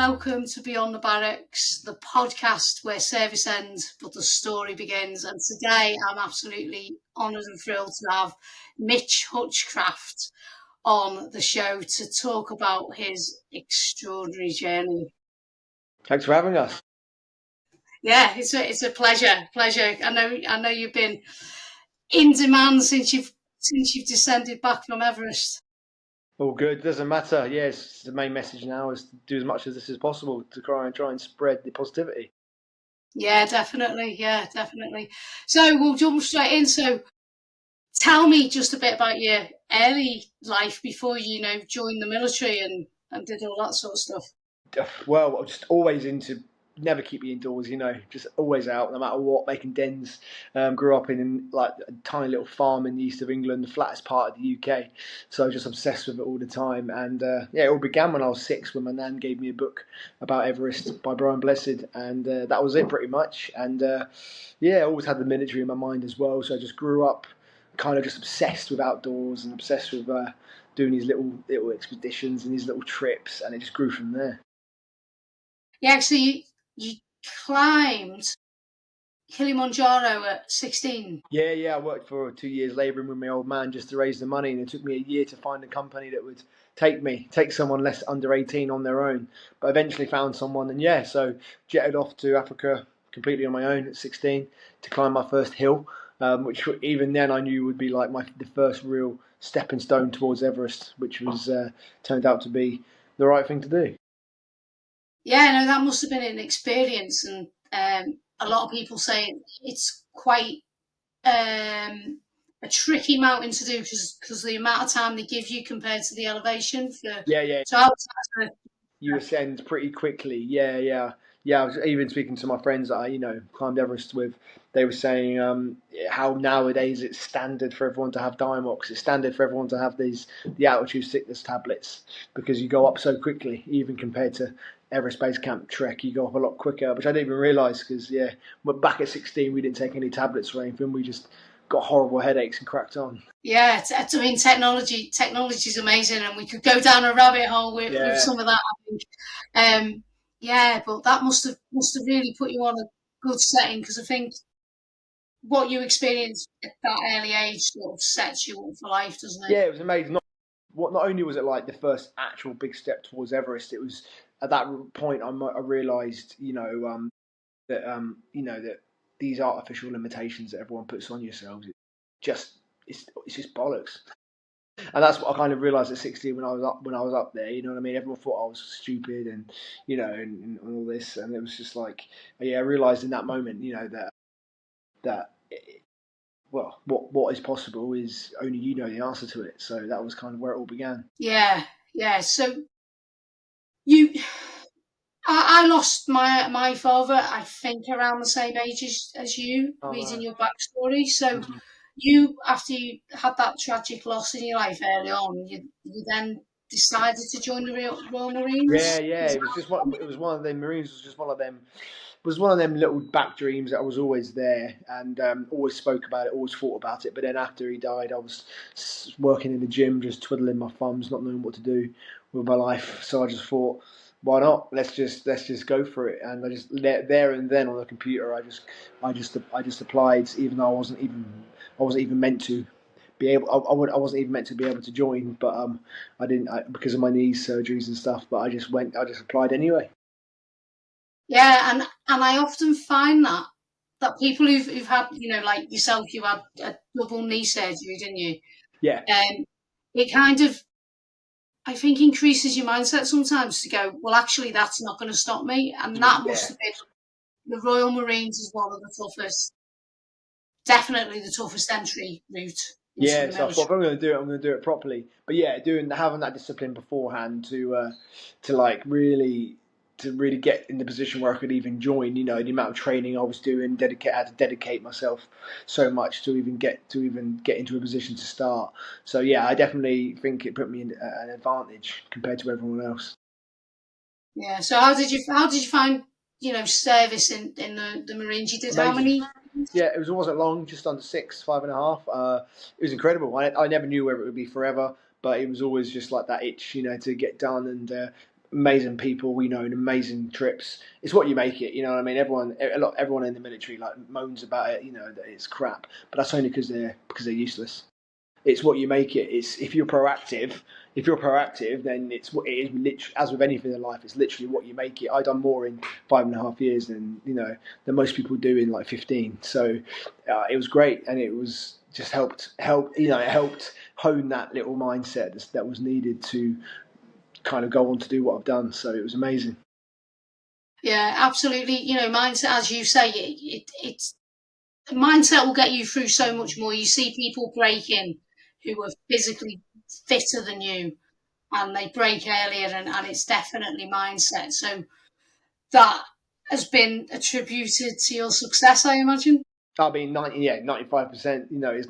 welcome to Beyond the Barracks, the podcast where service ends but the story begins. And today I'm absolutely honoured and thrilled to have Mitch Hutchcraft on the show to talk about his extraordinary journey. Thanks for having us. Yeah, it's a pleasure. I know you've been in demand since you've descended back from Everest. All good. Doesn't matter. Yes, the main message now is to do as much of this as possible to try and spread the positivity. Yeah, definitely. So we'll jump straight in. So tell me just a bit about your early life before you joined the military and did all that sort of stuff. Well, just always into, never keep me indoors, just always out, no matter what, making dens. Grew up in like a tiny little farm in the east of England, the flattest part of the UK. So I was just obsessed with it all the time. And it all began when I was 6, when my nan gave me a book about Everest by Brian Blessed. And that was it pretty much. And I always had the military in my mind as well. So I just grew up kind of just obsessed with outdoors and obsessed with doing these little expeditions and these little trips. And it just grew from there. Yeah, so you climbed Kilimanjaro at 16. Yeah. I worked for 2 years labouring with my old man just to raise the money, and it took me a year to find a company that would take someone less under 18 on their own. But eventually found someone, and so jetted off to Africa completely on my own at 16 to climb my first hill, which even then I knew would be like the first real stepping stone towards Everest, which was turned out to be the right thing to do. Yeah, no, that must have been an experience, and a lot of people say it's quite a tricky mountain to do because the amount of time they give you compared to the elevation. Yeah. So I You ascend pretty quickly. Yeah. I was even speaking to my friends that I climbed Everest with. They were saying how nowadays it's standard for everyone to have Diamox. It's standard for everyone to have the altitude sickness tablets because you go up so quickly, even compared to Everest Base Camp trek. You go up a lot quicker, which I didn't even realise because back at 16 we didn't take any tablets or anything. We just got horrible headaches and cracked on. Yeah, I mean, technology is amazing, and we could go down a rabbit hole with some of that, I think. But that must have really put you on a good setting, because I think what you experienced at that early age sort of sets you up for life, doesn't it? Yeah, it was amazing. Not only was it like the first actual big step towards Everest, it was at that point I realised, that these artificial limitations that everyone puts on yourselves, it's just bollocks. And that's what I kind of realised at 16 when I was up there. You know what I mean? Everyone thought I was stupid, and and all this, and it was just like, I realised in that moment, that what is possible is only you know the answer to it. So that was kind of where it all began. Yeah. So I lost my father, I think, around the same age as you, reading your backstory. So after you had that tragic loss in your life early on, you then decided to join the Royal Marines. Yeah. It was one of them. Marines was just one of them. Was one of them little back dreams that I was always there and always spoke about it, always thought about it. But then after he died, I was working in the gym, just twiddling my thumbs, not knowing what to do with my life. So I just thought, why not? Let's just go for it. And I just there and then on the computer, I just applied, even though I wasn't even meant to be able. I wasn't even meant to be able to join, but I didn't because of my knee surgeries and stuff. But I just applied anyway. Yeah, and I often find that people who've had, like yourself, you had a double knee surgery, didn't you? Yeah. It kind of, I think, increases your mindset sometimes to go, well, actually, that's not going to stop me. And that must have been, the Royal Marines is one of the toughest, definitely the toughest entry route. Yeah, so I thought if I'm going to do it, I'm going to do it properly. But having that discipline beforehand to really get in the position where I could even join. The amount of training I was doing, I had to dedicate myself so much to even get into a position to start. So I definitely think it put me in an advantage compared to everyone else. Yeah. So how did you find service in the Marines? You did Amazing. How many? Yeah, it wasn't long, just under 6, 5.5. It was incredible. I never knew whether it would be forever, but it was always just like that itch, to get done. And amazing people, we know, and amazing trips. It's what you make it. You know what I mean? Everyone in the military like moans about it. You know that it's crap, but that's only because they're useless. It's what you make it. It's if you're proactive. If you're proactive, then it's what it is. Literally, as with anything in life, it's literally what you make it. I've done more in 5.5 years than most people do in like 15. So it was great, and it was just it helped hone that little mindset that was needed to kind of go on to do what I've done. So it was amazing. Yeah, absolutely. Mindset, as you say, it's mindset will get you through so much more. You see people breaking who are physically fitter than you, and they break earlier, and it's definitely mindset. So that has been attributed to your success, I imagine. I mean, 95%.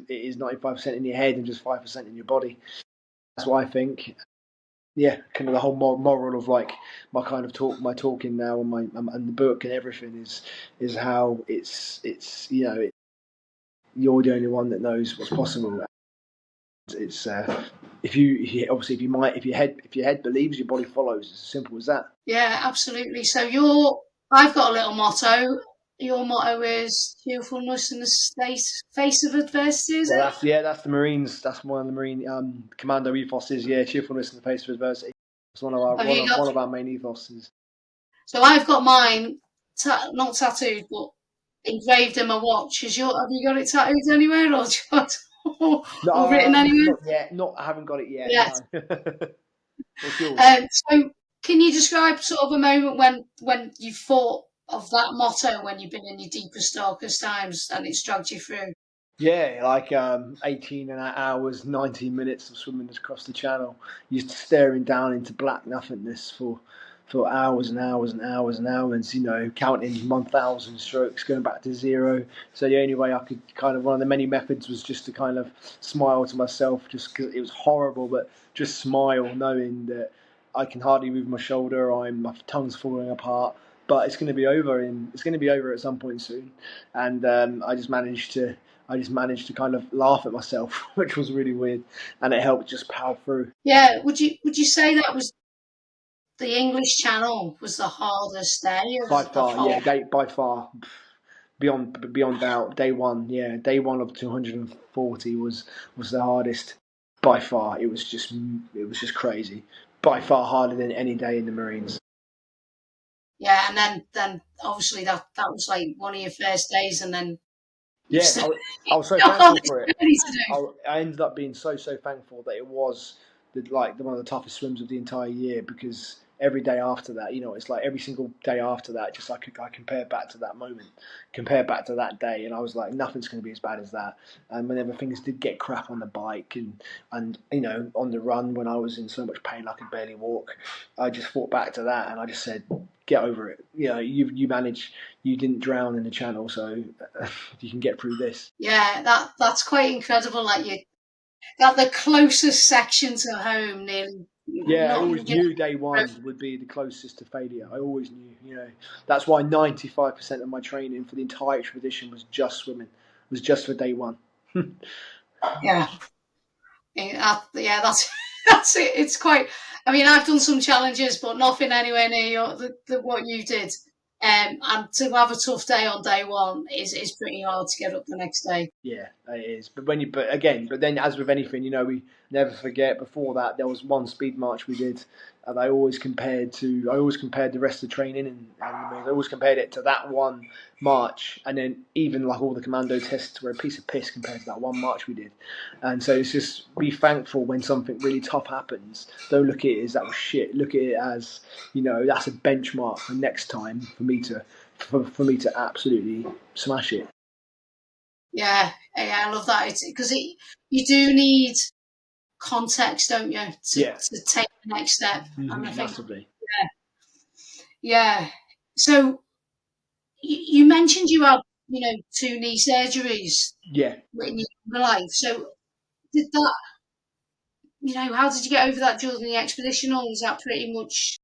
It is 95% in your head and just 5% in your body. That's what I think. Yeah, kind of the whole moral of like my talking now, and the book and everything is how you're the only one that knows what's possible. It's obviously if your head believes, your body follows. It's as simple as that. Yeah, absolutely. So I've got a little motto. Your motto is cheerfulness in the face of adversity, is Well, it? that's the Marines. That's one of the Marine commando ethoses. Yeah, cheerfulness in the face of adversity. It's one of our Have you got? one of our main ethoses. So I've got mine, not tattooed, but engraved in my watch. Have you got it tattooed anywhere, or written No, anywhere? not yet. Not I haven't got it yet. Yes. No. What's yours? So can you describe sort of a moment when you thought of that motto when you've been in your deepest, darkest times and it's dragged you through? Yeah, like 18 hours, 19 minutes of swimming across the channel. You're staring down into black nothingness for hours and hours and hours and hours, counting 1,000 strokes, going back to zero. So the only way I could one of the many methods was just to kind of smile to myself, just because it was horrible, but just smile knowing that I can hardly move my shoulder, my tongue's falling apart. But it's going to be over at some point soon. And I just managed to kind of laugh at myself, which was really weird, and it helped just power through. Yeah, would you say that was the English Channel was the hardest day By of far, whole? yeah, by far, beyond doubt. Day one of 240 was the hardest. By far, it was just crazy. By far harder than any day in the Marines. Yeah, and then obviously that was like one of your first days, and then you've Yeah, still I was so got all thankful this for it. journey to do. I ended up being so thankful that it was one of the toughest swims of the entire year, because every day after that, it's like every single day after that, just I compared back to that moment, compared back to that day, and I was like, nothing's going to be as bad as that. And whenever things did get crap on the bike and on the run, when I was in so much pain I could barely walk, I just thought back to that and I just said, get over it. You managed. You didn't drown in the channel, so you can get through this. Yeah, that's quite incredible. Like you, that the closest section to home, nearly Yeah, I not. always knew day one would be the closest to failure. I always knew. That's why 95% of my training for the entire expedition was just swimming, was just for day one. Yeah, yeah, that's that's it. It's quite. I mean, I've done some challenges, but nothing anywhere near what you did. And to have a tough day on day one is pretty hard to get up the next day. Yeah, it is. But then as with anything, we never forget. Before that, there was one speed march we did, and I always compared the rest of the training, and I always compared it to that one march, and then even like all the commando tests were a piece of piss compared to that one march we did. And so it's just be thankful when something really tough happens. Don't look at it as that was shit. Look at it as that's a benchmark for next time for me to absolutely smash it. Yeah, yeah, I love that. It's because you do need context, don't you, Yeah. to take the next step. And I think, Massively. yeah. So you mentioned you had, two knee surgeries Yeah. in your life. So did that, how did you get over that during the expedition, or was that pretty much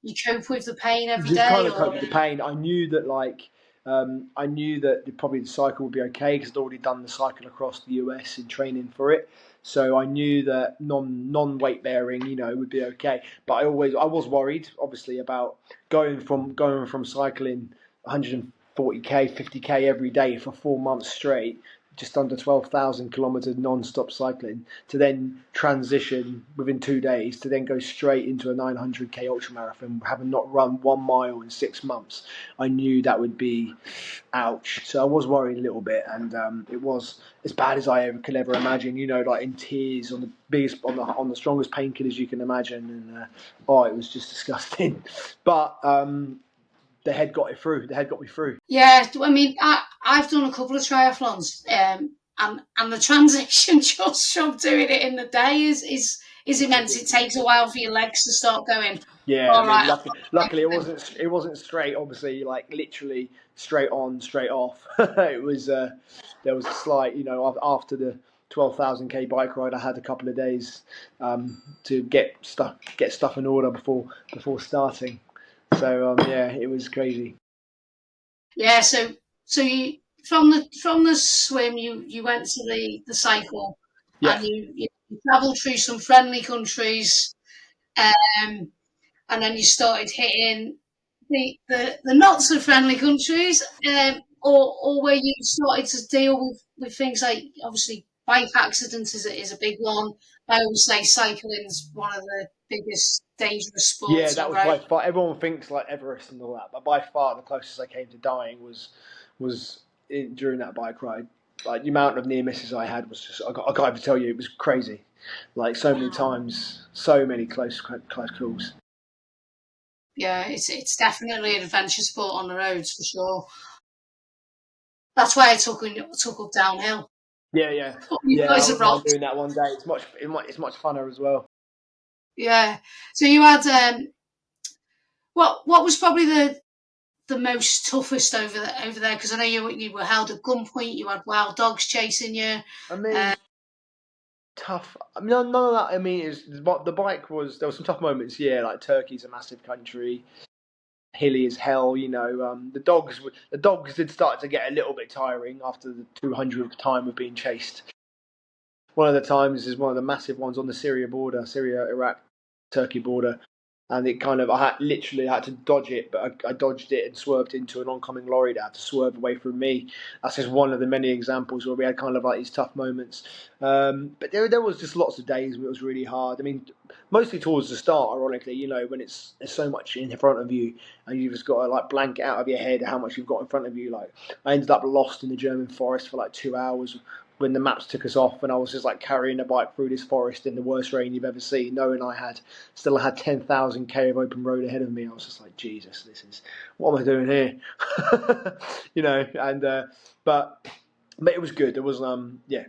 you cope with the pain every Just kind day, of cope or? with the pain. I knew that, like, I knew that probably the cycle would be okay because I'd already done the cycle across the US in training for it. So I knew that non weight bearing, would be okay. But I was worried, obviously, about going from cycling 140k, 50k every day for 4 months straight, just under 12,000 kilometers non-stop cycling, to then transition within 2 days to then go straight into a 900k ultramarathon, having not run 1 mile in 6 months. I knew that would be ouch. So I was worried a little bit, and it was as bad as could ever imagine. Like in tears on the biggest, on the strongest painkillers you can imagine, and it was just disgusting. But the head got it through. The head got me through. Yeah, I mean, I've done a couple of triathlons, and the transition just from doing it in the day is immense. It takes a while for your legs to start going. Yeah, All I mean, right. luckily it wasn't straight. Obviously, like literally straight on, straight off. It was there was a slight, after the 12,000k bike ride, I had a couple of days to get stuff in order before starting. So yeah, it was crazy. Yeah. So you from the swim, you went to the cycle, Yeah, and you travelled through some friendly countries, um, and then you started hitting the not so friendly countries, or where you started to deal with things like, obviously, bike accidents is a big one. I always say cycling's one of the biggest dangerous yeah, sports that on was road. by far. Everyone thinks like Everest and all that, but by far the closest I came to dying was during that bike ride. Like the amount of near misses I had was just I can't even tell you. It was crazy. Like so many times, so many close calls. Yeah, it's definitely an adventure sport on the roads for sure. That's why I took up downhill. Yeah, yeah, Put you yeah. I guys wouldn't mind abroad. doing that one day. It's much funner as well. Yeah. So you had what was probably the most toughest over there? Because I know you were held at gunpoint. You had wild dogs chasing you. I mean, Uh, tough. I mean, none of that. I mean, the bike was. There were some tough moments. Yeah, like Turkey's a massive country, hilly as hell. The dogs did start to get a little bit tiring after the 200th time of being chased. One of the times is one of the massive ones on the Syria, Iraq, Turkey border, and it kind of I had to dodge it, but I dodged it and swerved into an oncoming lorry that had to swerve away from me. That's just one of the many examples where we had kind of like these tough moments. But there was just lots of days where it was really hard. I mean, mostly towards the start, ironically, when there's so much in front of you and you've just got to like blank it out of your head how much you've got in front of you. Like I ended up lost in the German forest for like 2 hours when the maps took us off, and I was just like carrying the bike through this forest in the worst rain you've ever seen, knowing I had 10,000k of open road ahead of me. I was just like, Jesus, what am I doing here? And but it was good. There was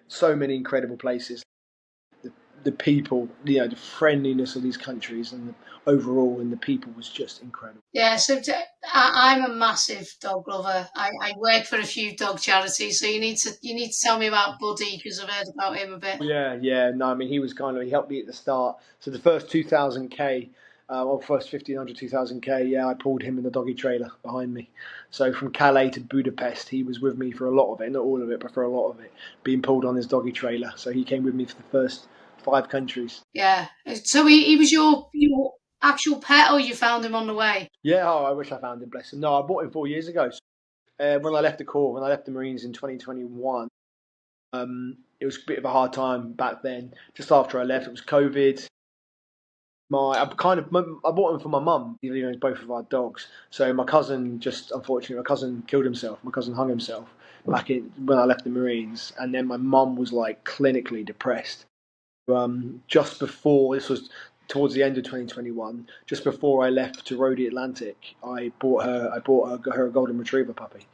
so many incredible places. The people, the friendliness of these countries, and the people was just incredible. yeah. I'm a massive dog lover. I work for a few dog charities, so you need to tell me about Buddy, because I've heard about him a bit. Yeah, yeah. No, I mean, he helped me at the start. So the first 2,000k, or first 1,500, 2,000k, yeah, I pulled him in the doggy trailer behind me. So from Calais to Budapest, he was with me for a lot of it, not all of it, but for a lot of it, being pulled on his doggy trailer. So he came with me for the first 5 countries. Yeah. So he was your actual pet, or you found him on the way? Yeah, I wish I found him, bless him. No, I bought him 4 years ago. When I left the Corps, when I left the Marines in 2021, it was a bit of a hard time back then. Just after I left, it was COVID. I bought them for my mum. Both of our dogs. So unfortunately, my cousin killed himself. My cousin hung himself when I left the Marines, and then my mum was like clinically depressed. Just before this was towards the end of 2021, just before I left to row the Atlantic, I bought her a golden retriever puppy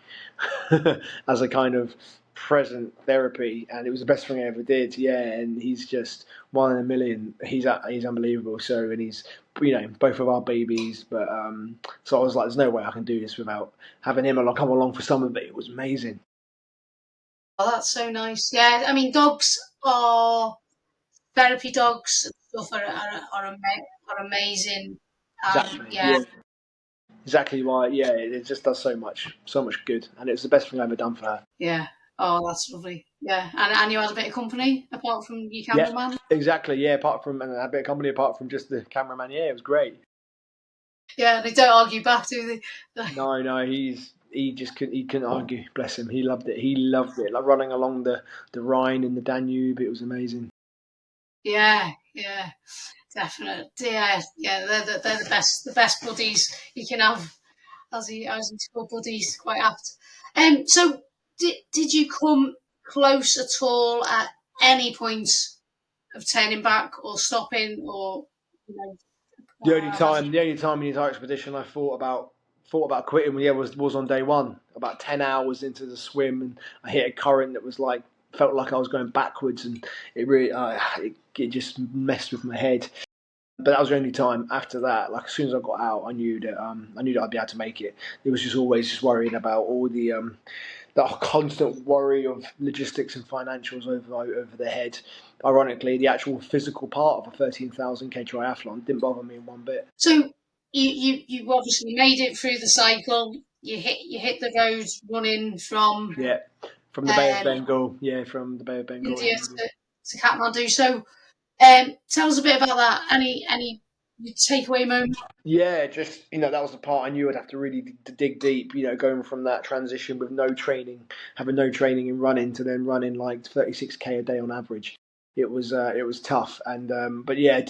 as a kind of present therapy, and it was the best thing I ever did. Yeah, and he's just one in a million. He's unbelievable. So, and he's both of our babies, but so I was like, there's no way I can do this without having him come along for some of it. It was amazing. Oh, that's so nice. Yeah, I mean, dogs are therapy dogs and stuff are amazing. Exactly. Yeah, Yeah. exactly right. Yeah, it just does so much good, and it's the best thing I've ever done for her. Yeah. Oh, that's lovely. Yeah. And you had a bit of company apart from your Yeah, cameraman? exactly. Yeah, apart from and a bit of company, apart from just the cameraman. Yeah, it was great. Yeah, they don't argue back, do they? No, he couldn't argue. Bless him. He loved it. He loved it. Like running along the Rhine and the Danube. It was amazing. Yeah, yeah, definitely. Yeah, yeah, they're the best buddies you can have, as he school buddies, quite apt. So did you come close at all at any point of turning back or stopping or you know as The only time in the entire expedition I thought about quitting, yeah, was on day one. About 10 hours into the swim, and I hit a current that was like felt like I was going backwards, and it really it just messed with my head. But that was the only time. After that, like as soon as I got out, I knew that I'd be able to make it. It was just always just worrying about all the that constant worry of logistics and financials over the head. Ironically, the actual physical part of a 13,000 k triathlon didn't bother me in one bit. so you obviously made it through the cycle. You hit the road running from Yeah, from the Bay of um, Bengal. Yeah, from the Bay of Bengal in India India. to Kathmandu. So tell us a bit about that. Any takeaway moments? Yeah, just that was the part I knew I'd have to really dig deep. Going from that transition with no training, having no training in running to then running like 36k a day on average. It was tough, and but yeah,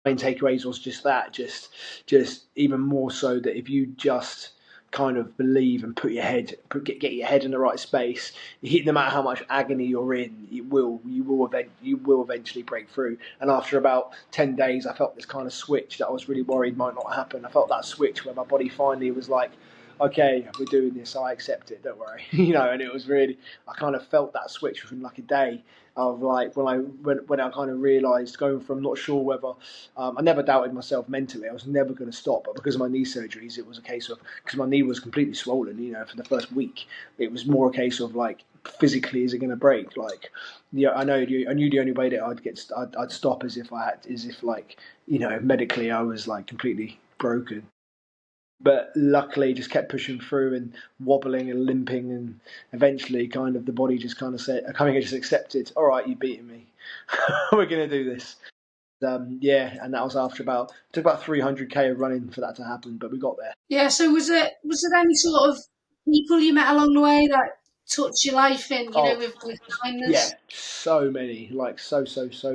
main takeaways was just that, just even more so that if you just kind of believe and get your head in the right space, no matter how much agony you're in, you will eventually break through. And after about 10 days, I felt this kind of switch that I was really worried might not happen. I felt that switch where my body finally was like, okay, we're doing this. I accept it. Don't worry, And it was really, I kind of felt that switch within like a day of like when I kind of realised going from not sure whether I never doubted myself mentally. I was never going to stop, but because of my knee surgeries, it was a case of because my knee was completely swollen. For the first week, it was more a case of like physically, is it going to break? Like, yeah, I knew the only way that I'd stop is if like medically I was like completely broken. But luckily, just kept pushing through and wobbling and limping, and eventually, kind of the body just kind of said, "Coming, just accepted. All right, you've beaten me. We're going to do this." Yeah, and that was after took about 300k of running for that to happen, but we got there. Yeah. So was there any sort of people you met along the way that touched your life in Oh, with kindness? yeah, so many, like so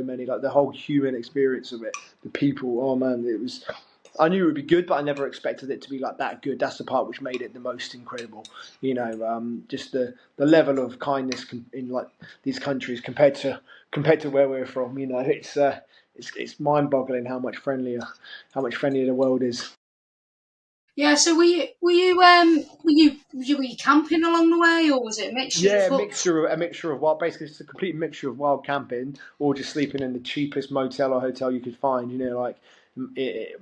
many, like the whole human experience of it, the people. Oh man, it was. I knew it would be good, but I never expected it to be like that good. That's the part which made it the most incredible. Just the level of kindness in like these countries compared to where we're from. It's mind boggling how much friendlier the world is. Yeah. So were you camping along the way, or was it a mixture of Yeah, huts? a mixture of wild. Basically, it's a complete mixture of wild camping or just sleeping in the cheapest motel or hotel you could find. Like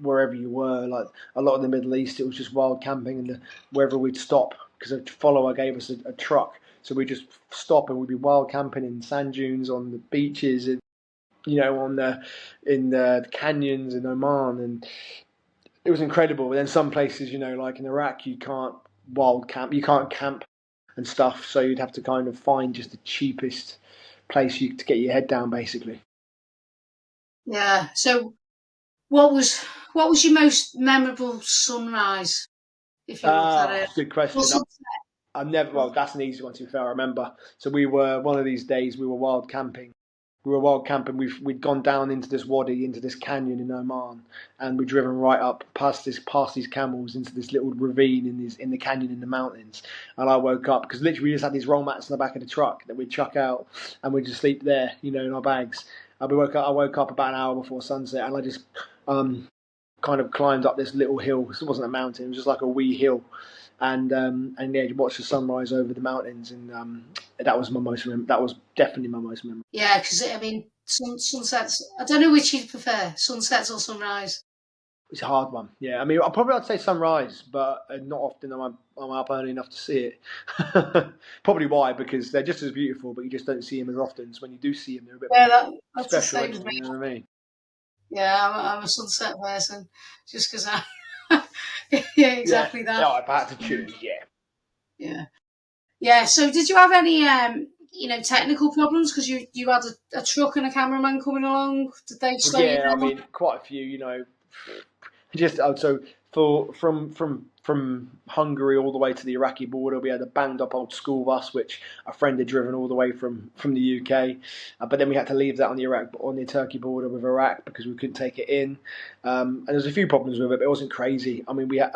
wherever you were. Like a lot of the Middle East, it was just wild camping, and wherever we'd stop because a follower gave us a truck, so we just stop and we'd be wild camping in sand dunes on the beaches, and on the canyons in Oman, and it was incredible. And then some places, like in Iraq, you can't camp and stuff. So you'd have to kind of find just the cheapest place to get your head down, basically. Yeah. So what was your most memorable sunrise, if you looked at it? Good Or question. sunset? I've never. Well, that's an easy one to be fair. I remember. So we were one of these days. We were wild camping. We were wild camping. We'd gone down into this wadi, into this canyon in Oman, and we'd driven right up past these camels into this little ravine in the canyon in the mountains. And I woke up because literally we just had these roll mats in the back of the truck that we'd chuck out, and we'd just sleep there, in our bags. And I woke up about an hour before sunset, and I just kind of climbed up this little hill. It wasn't a mountain; it was just like a wee hill, and yeah, watched the sunrise over the mountains, and that was definitely my most memorable. Yeah, because I mean, sunsets. I don't know which you prefer, sunsets or sunrise. It's a hard one. Yeah, I mean, I'd say sunrise, but not often am I up early enough to see it. Probably why, because they're just as beautiful, but you just don't see them as often. So when you do see them, they're a bit Yeah, more that's the special, same isn't as it? me. You know what I mean? Yeah, I'm a sunset person, just because I Yeah, exactly that. Yeah, I had to tune. Yeah. So, did you have any, technical problems because you had a truck and a cameraman coming along? Did they slow you Yeah, I down? mean, quite a few. Just so for from Hungary all the way to the Iraqi border, we had a banged up old school bus which a friend had driven all the way from the UK, but then we had to leave that on the Turkey border with Iraq because we couldn't take it in, and there's a few problems with it, but it wasn't crazy. I mean, we had,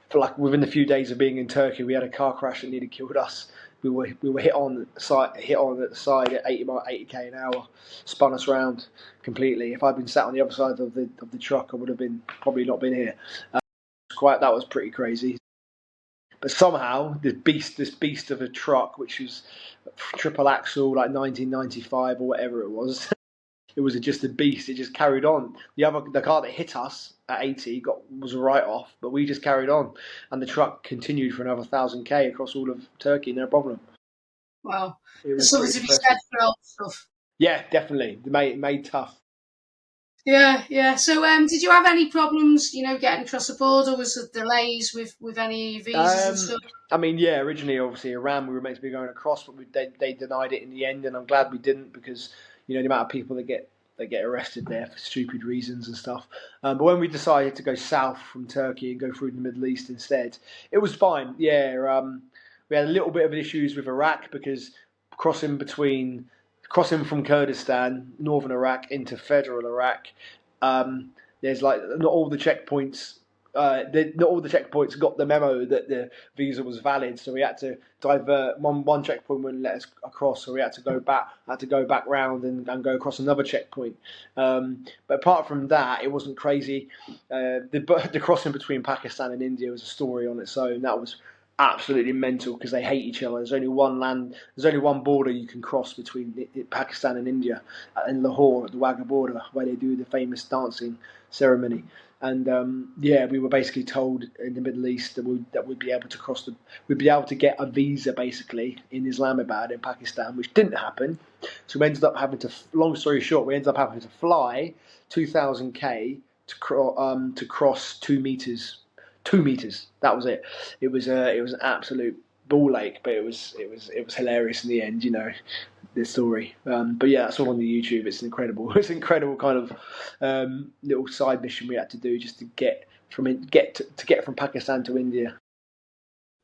for like within a few days of being in Turkey, we had a car crash that nearly killed us. We were hit on at the side at 80k an hour, spun us round completely. If I'd been sat on the other side of the truck, I would have been probably not been here. That was pretty crazy. But somehow this beast of a truck, which was triple axle, like 1995 or whatever it was, it was just a beast. It just carried on. The car that hit us at 80 was a write off, but we just carried on, and the truck continued for another 1,000 k across all of Turkey, no problem. Wow. It There's was something pretty to be impressive. said for all stuff. Yeah, definitely. Made tough. Yeah. So, did you have any problems, getting across the border? Was there delays with any visas and Um, stuff? I mean, yeah, originally, obviously, Iran, we were meant to be going across, but they denied it in the end, and I'm glad we didn't because the amount of people that get arrested there for stupid reasons and stuff. But when we decided to go south from Turkey and go through the Middle East instead, it was fine. Yeah, we had a little bit of issues with Iraq because crossing between crossing from Kurdistan, northern Iraq, into federal Iraq, um, there's like not all the checkpoints not all the checkpoints got the memo that the visa was valid, so we had to divert. One checkpoint wouldn't let us across, so we had to go back. Had to go back round and go across another checkpoint. But apart from that, it wasn't crazy. The crossing between Pakistan and India was a story on its own. That was absolutely mental because they hate each other. There's only one land. There's only one border you can cross between Pakistan and India, in Lahore at the Wagah border, where they do the famous dancing ceremony. And yeah, we were basically told in the Middle East that we'd be able to we'd be able to get a visa basically in Islamabad in Pakistan, which didn't happen. So we ended up having to. Long story short, we ended up having to fly 2,000 k to cross 2 meters. 2 meters. That was it. It was an absolute ball ache, but it was hilarious in the end. The story. But yeah, that's all on the YouTube. It's incredible. It's an incredible kind of little side mission we had to do just to get from Pakistan to India.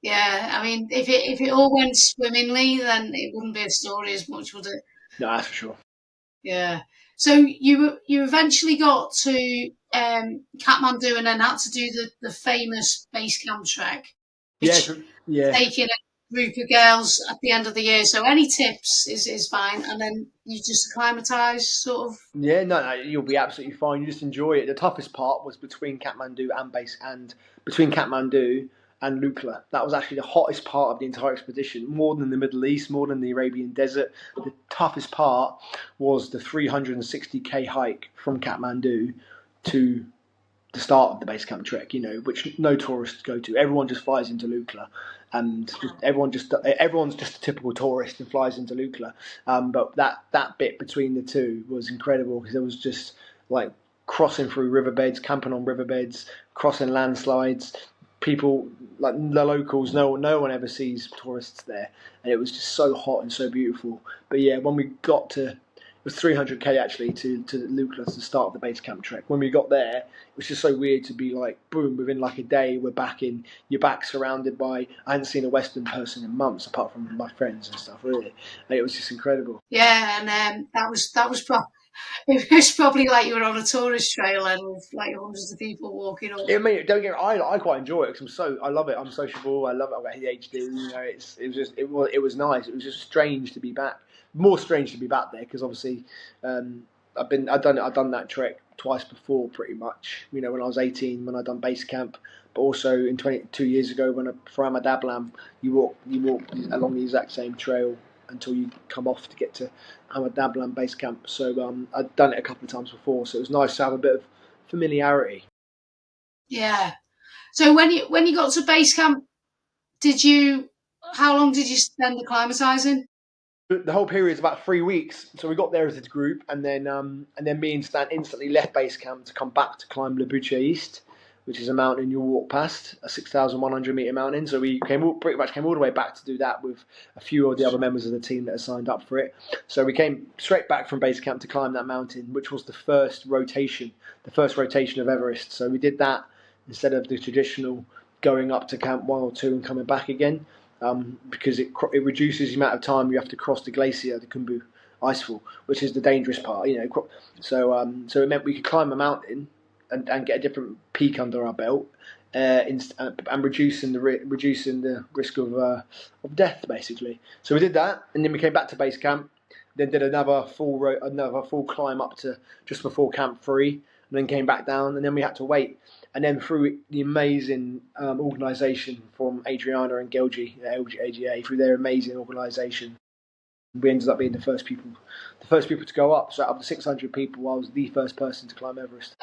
Yeah, I mean, if it all went swimmingly, then it wouldn't be a story as much, would it? No, that's for sure. Yeah. So you eventually got to Kathmandu and then had to do the famous base camp trek, Yeah, which yeah. taking a group of girls at the end of the year. So any tips is fine, and then you just acclimatise, sort of. Yeah, no, you'll be absolutely fine. You just enjoy it. The toughest part was between Kathmandu and Lukla. That was actually the hottest part of the entire expedition, more than the Middle East, more than the Arabian Desert. The toughest part was the 360k hike from Kathmandu to the start of the base camp trek, which no tourists go to. Everyone just flies into Lukla, and everyone's just a typical tourist and flies into Lukla. But that bit between the two was incredible because it was just like crossing through riverbeds, camping on riverbeds, crossing landslides. People like the locals, no one ever sees tourists there, and it was just so hot and so beautiful. But yeah, when we got to it was 300k actually to Lukla to start the base camp trek. When we got there, it was just so weird to be like, boom, within like a day, you're back surrounded by, I hadn't seen a Western person in months apart from my friends and stuff, really. And it was just incredible. Yeah, and it was probably like you were on a tourist trail and with like hundreds of people walking up. I mean, don't get me, I quite enjoy it because I love it. I'm sociable. I love it. I've got ADHD. It was nice. It was just strange to be back. More strange to be back there because obviously, I've done that trek twice before, pretty much. When I was 18, when I done base camp, but also in 22 years ago for Ahmad you walk along the exact same trail until you come off to get to Ahmad base camp. So I'd done it a couple of times before, so it was nice to have a bit of familiarity. Yeah. So when you got to base camp, did you? How long did you spend acclimatizing? The whole period is about 3 weeks. So we got there as a group, and then me and Stan instantly left base camp to come back to climb Labucha East. which is a mountain you walk past, a 6,100 meter mountain. So we pretty much came all the way back to do that with a few of the other members of the team that had signed up for it. So we came straight back from base camp to climb that mountain, which was the first rotation of Everest. So we did that instead of the traditional going up to Camp 1 or 2 and coming back again, because it reduces the amount of time you have to cross the glacier, the Khumbu icefall, which is the dangerous part. So it meant we could climb a mountain and get a different peak under our belt, and reducing the risk of death, basically. So we did that, and then we came back to base camp. Then did another full climb up to just before Camp 3, and then came back down, and then we had to wait. And then through the amazing organisation from Adriana and Gelji at AGA, through their amazing organisation, we ended up being the first people to go up. So out of the 600 people, I was the first person to climb Everest.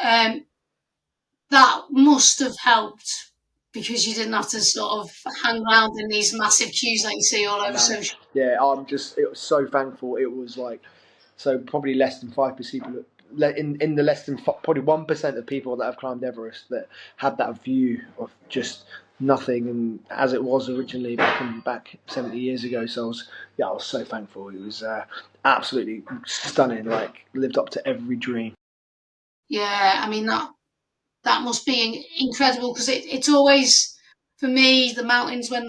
That must have helped, because you didn't have to sort of hang around in these massive queues like you see all over social. Yeah, it was so thankful. It was like, so probably less than 5% people, in the less than probably 1% of people that have climbed Everest that had that view of just nothing, and as it was originally back 70 years ago. So I was so thankful. It was absolutely stunning. Like, lived up to every dream. Yeah, I mean that must be incredible, because it's always, for me, the mountains when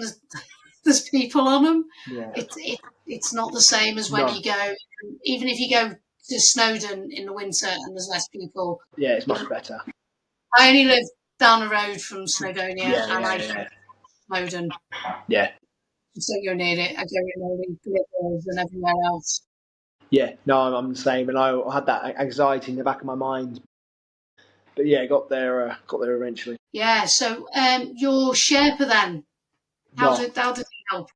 there's people on them. Yeah. It's not the same as when you go, even if you go to Snowdon in the winter and there's less people. Yeah, it's much better. I only live down the road from Snowdonia, and I go to Snowdon. Yeah. So you're near it. I go in all the Glitters and everywhere else. Yeah, no, I'm the same, and I had that anxiety in the back of my mind. But yeah, got there eventually. Yeah. So your Sherpa then, how did he help?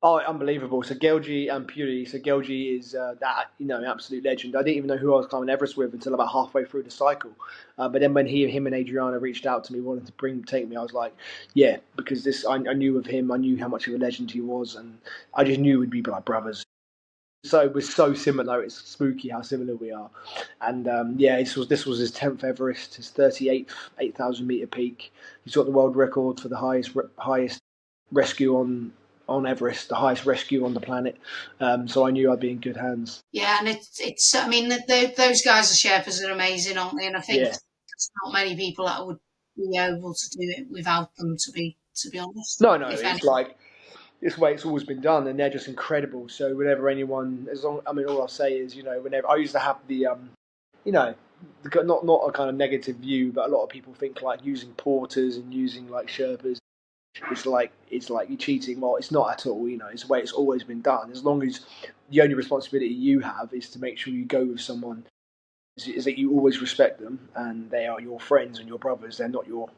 Oh, unbelievable! So Gelji and Puri. So Gelji is that absolute legend. I didn't even know who I was climbing Everest with until about halfway through the cycle. But then when him and Adriana reached out to me, wanted to take me, I was like, yeah, because I knew of him. I knew how much of a legend he was, and I just knew we'd be like brothers. So we're so similar. It's spooky how similar we are. And this was his 10th Everest, his 38th 8,000 meter peak. He's got the world record for the highest rescue on Everest, the highest rescue on the planet. So I knew I'd be in good hands. Yeah, and it's. I mean, those guys, the Sherpas, are amazing, aren't they? And I think there's not many people that would be able to do it without them. To be honest. No, it's like this way it's always been done, and they're just incredible. So whenever anyone, all I'll say is, whenever I used to have the, not a kind of negative view, but a lot of people think like using porters and using like Sherpas, it's like you're cheating. Well, it's not at all. It's the way it's always been done. As long as the only responsibility you have is to make sure you go with someone, is that you always respect them, and they are your friends and your brothers. They're not you're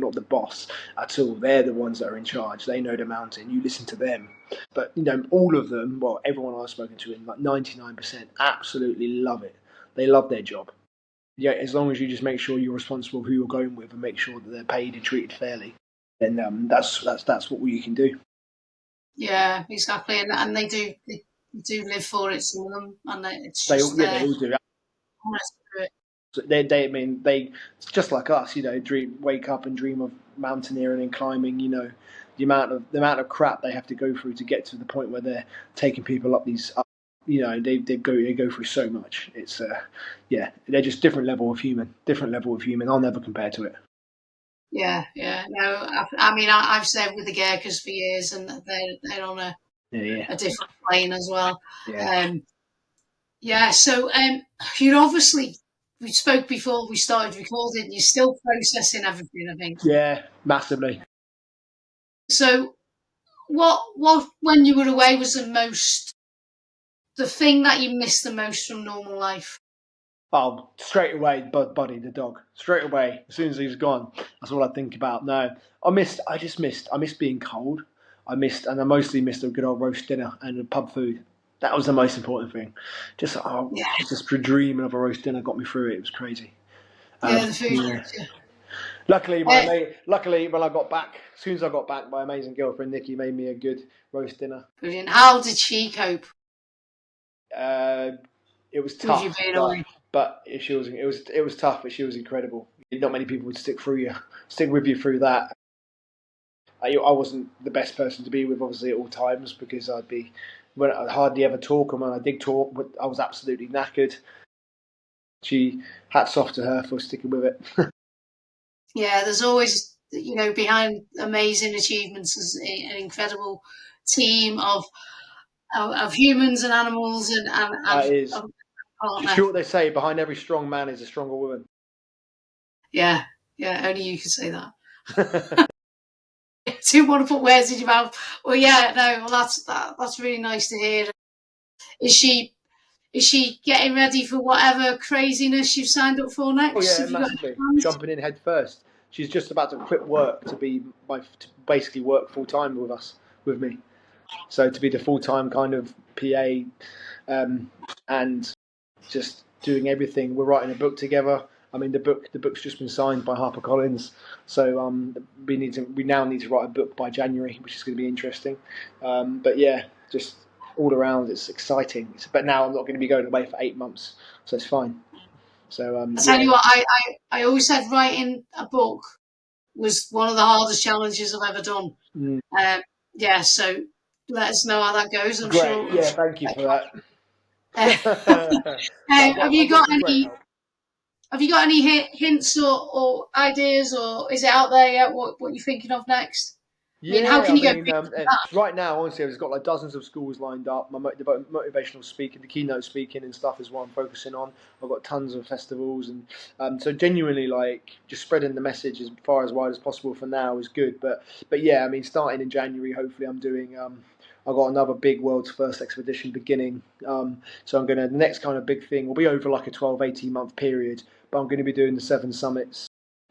not the boss at all. They're the ones that are in charge. They know the mountain. You listen to them. But all of them, well, everyone I've spoken to, in like 99%, absolutely love it. They love their job. Yeah, as long as you just make sure you're responsible for who you're going with and make sure that they're paid and treated fairly, then that's what you can do. Yeah, exactly, and they do live for it. Some of them, and they all do. So they it's just like us, wake up and dream of mountaineering and climbing. The amount of crap they have to go through to get to the point where they're taking people up these. They go through so much. It's they're just different level of human. I'll never compare to it. Yeah. No, I mean, I've said with the Gurkhas for years, and they're on a different plane as well. So you're obviously, we spoke before we started recording, you're still processing everything, I think. Yeah, massively. So what when you were away was the thing that you missed the most from normal life? Oh, straight away, Buddy the dog. Straight away, as soon as he's gone, that's all I think about. No, I missed being cold. I mostly missed a good old roast dinner and pub food. That was the most important thing. Just dreaming of a roast dinner got me through it. It was crazy. The food. Yeah. Luckily, when I got back, as soon as I got back, my amazing girlfriend Nikki made me a good roast dinner. Brilliant. How did she cope? It was tough. but it was tough, but she was incredible. Not many people would stick with you through that. I wasn't the best person to be with, obviously, at all times because I'd hardly ever talk, and when I did talk, I was absolutely knackered. She hats off to her for sticking with it. Yeah, there's always, behind amazing achievements is an incredible team of humans and animals and That is, a partner. sure, what they say: behind every strong man is a stronger woman. Yeah, only you can say that. Do want to put words in your mouth? Well, yeah, no, well that's really nice to hear. Is she getting ready for whatever craziness you've signed up for Oh next? yeah, Have you got massively any plans? jumping in head first. She's just about to quit work to basically work full time with me. So to be the full time kind of PA, and just doing everything. We're writing a book together. I mean, the book's just been signed by HarperCollins, so we now need to write a book by January, which is going to be interesting. But yeah, just all around, it's exciting. But now I'm not going to be going away for 8 months, so it's fine. So I tell yeah. you what, I always said writing a book was one of the hardest challenges I've ever done. Mm. Yeah, so let us know how that goes. I'm Great. sure. Yeah, thank you for that. Have you I've got got some great any? help. Have you got any hints or ideas, or is it out there yet? What you're thinking of next? I mean, how Yeah, can I you go mean, big with that? right now, honestly, I've got like dozens of schools lined up. The motivational speaking, the keynote speaking and stuff is what I'm focusing on. I've got tons of festivals, and so genuinely, like, just spreading the message as far as wide as possible for now is good. But yeah, I mean, starting in January, hopefully, I'm doing. I've got another big world's first expedition beginning. So the next kind of big thing will be over like a 12, 18-month period. But I'm going to be doing the 7 summits.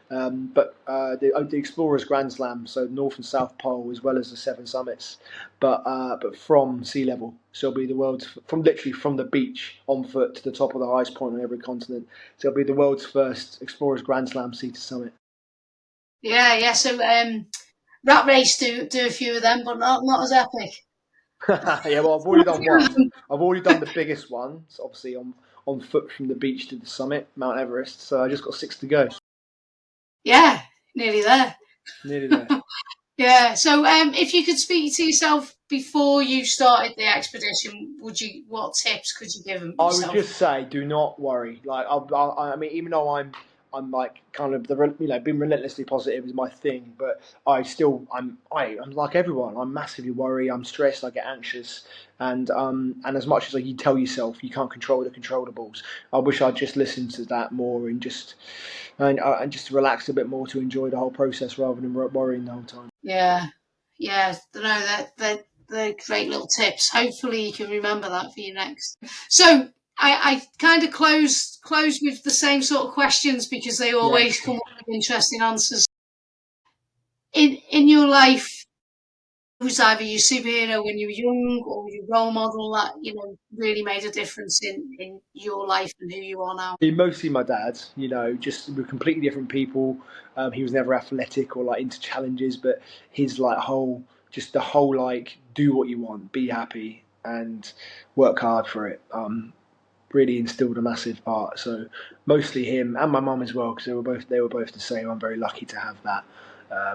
The Explorers Grand Slam, so North and South Pole, as well as the 7 summits, but from sea level. So it'll be the world's from the beach on foot to the top of the highest point on every continent. So it'll be the world's first Explorers Grand Slam sea to summit. Yeah. So Rat Race do a few of them, but not as epic. Yeah, well, I've already done one. I've already done the biggest one. It's obviously on foot from the beach to the summit, Mount Everest. So I just got 6 to go. Yeah, nearly there. Nearly there. Yeah. So, if you could speak to yourself before you started the expedition, what tips could you give I would yourself? just say, do not worry. Like, I mean, even though I'm like kind of being relentlessly positive is my thing, but I'm like everyone. I'm massively worried. I'm stressed. I get anxious, and as much as like you tell yourself you can't control the controllables, I wish I'd just listened to that more and just relaxed a bit more to enjoy the whole process rather than worrying the whole time. Yeah. No, they're great little tips. Hopefully, you can remember that for your next. So, I kind of close with the same sort of questions because they Yeah. always come up with interesting answers. In your life, who's either your superhero when you were young or your role model that really made a difference in your life and who you are now? Mostly my dad, just we're completely different people. He was never athletic or like into challenges, but his like the whole like do what you want, be happy, and work hard for it. Really instilled a massive part. So mostly him and my mum as well, because they were both the same. I'm very lucky to have that.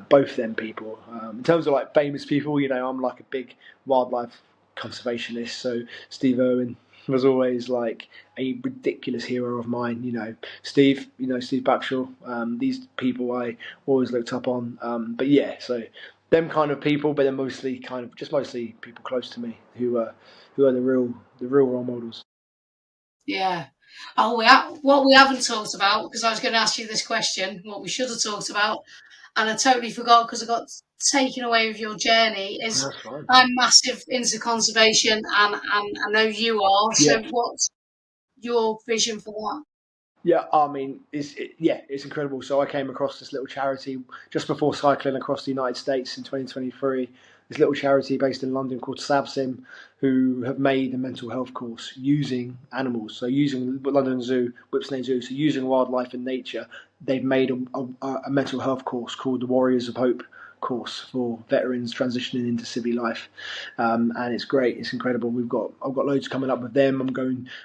Both them people. In terms of like famous people, I'm like a big wildlife conservationist. So Steve Irwin was always like a ridiculous hero of mine. Steve Backshall. These people I always looked up on. But yeah, so them kind of people, but they're mostly people close to me who are the real role models. Yeah. Oh, what we haven't talked about, because I was going to ask you this question, what we should have talked about, and I totally forgot because I got taken away with your journey, is That's fine. I'm massive into conservation, and I know you are. Yeah, So, what's your vision for that? yeah. I mean, it's incredible. So I came across this little charity just before cycling across the United States in 2023. This little charity based in London called SABSIM, who have made a mental health course using animals. So using London Zoo, Whipsnade Zoo, so using wildlife and nature, they've made a mental health course called the Warriors of Hope course for veterans transitioning into civvy life, and it's great. It's incredible. I've got loads coming up with them.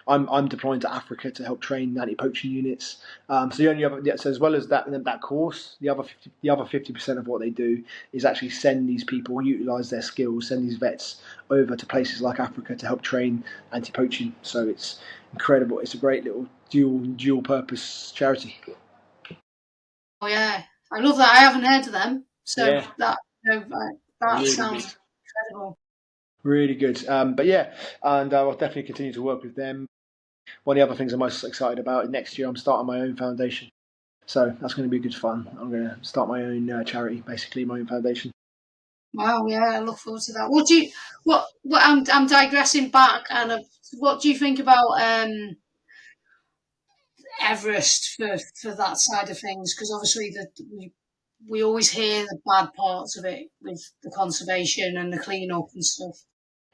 I'm deploying to Africa to help train anti-poaching units. So the only other, so as well as that course, the other 50% of what they do is actually send these people, utilise their skills, send these vets over to places like Africa to help train anti-poaching. So it's incredible. It's a great little dual purpose charity. Oh yeah, I love that. I haven't heard of them, so Yeah, that really sounds good. incredible. Really good. But yeah, and I'll definitely continue to work with them. One of the other things I'm most excited about next year, I'm starting my own foundation. So that's going to be good fun. I'm going to start my own charity, basically my own foundation. Wow, yeah, I look forward to that. What I'm digressing back, and what do you think about Everest for that side of things? Because obviously we always hear the bad parts of it with the conservation and the clean up and stuff.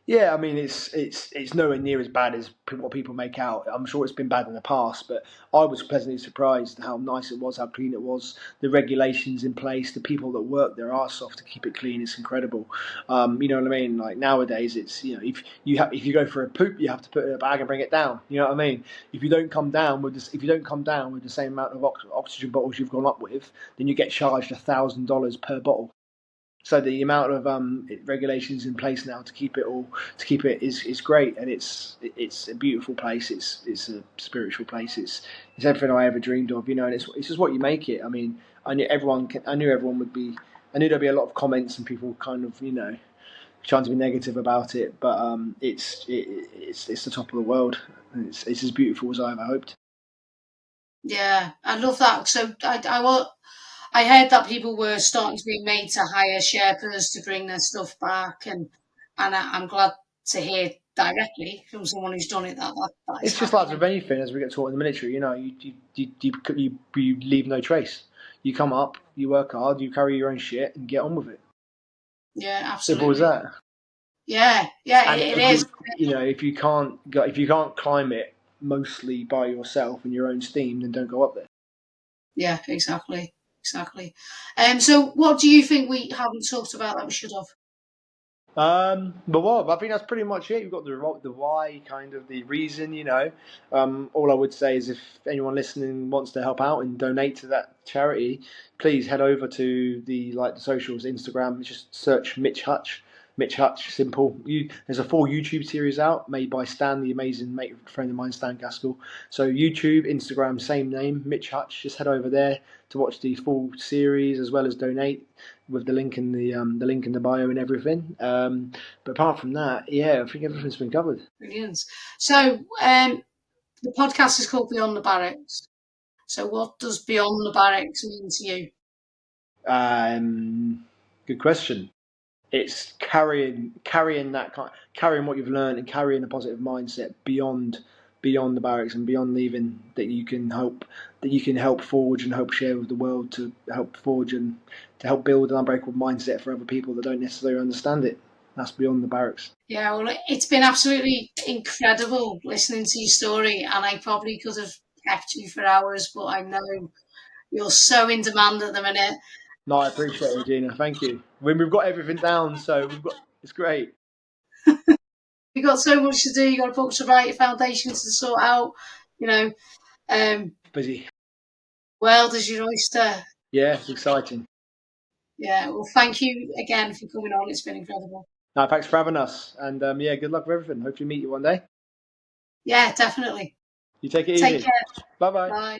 Yeah, I mean it's nowhere near as bad as what people make out. I'm sure it's been bad in the past, but I was pleasantly surprised how nice it was, how clean it was, the regulations in place, the people that work their arse off to keep it clean. It's incredible. You know what I mean? Like nowadays, it's if you go for a poop, you have to put it in a bag and bring it down. You know what I mean? If you don't come down with this, if you don't come down with the same amount of oxygen bottles you've gone up with, then you get charged $1,000 per bottle. So the amount of regulations in place now to keep it is great, and it's a beautiful place. It's a spiritual place. It's everything I ever dreamed of, and it's just what you make it. I mean, I knew everyone would be. I knew there'd be a lot of comments and people kind of trying to be negative about it, but it's the top of the world. And it's as beautiful as I ever hoped. Yeah, I love that. So I heard that people were starting to be made to hire Sherpas to bring their stuff back, and I'm glad to hear directly from someone who's done it that is It's just like happening. with anything, as we get taught in the military. You leave no trace. You come up, you work hard, you carry your own shit, and get on with it. Yeah, Simple as absolutely. that. Yeah, And it if is. if you can't climb it mostly by yourself and your own steam, then don't go up there. Yeah, exactly, exactly. So what do you think we haven't talked about that we should have? But what? I think that's pretty much it. You've got the why, kind of the reason. All I would say is if anyone listening wants to help out and donate to that charity, please head over to the socials, Instagram. Just search Mitch Hutch, simple. There's a full YouTube series out made by Stan, the amazing mate friend of mine, Stan Gaskell. So YouTube, Instagram, same name, Mitch Hutch. Just head over there to watch the full series as well as donate with the link in the bio and everything. But apart from that, yeah, I think everything's been covered. Brilliant. So the podcast is called Beyond the Barracks. So what does Beyond the Barracks mean to you? Good question. It's carrying what you've learned and carrying a positive mindset beyond the barracks and beyond leaving, that you can help forge and help share with the world, to help forge and to help build an unbreakable mindset for other people that don't necessarily understand it. That's beyond the barracks. Yeah, well, it's been absolutely incredible listening to your story, and I probably could have kept you for hours, but I know you're so in demand at the minute. No, I appreciate it, Gina. Thank you. We've got everything down, so it's great. You've got so much to do. You've got books to write, your foundations to sort out. You know, Busy. world is your oyster. Yeah, it's exciting. Yeah, well, thank you again for coming on. It's been incredible. No, thanks for having us, and yeah, good luck with everything. Hopefully, meet you one day. Yeah, definitely. You take it Take easy. care. Bye bye. Bye.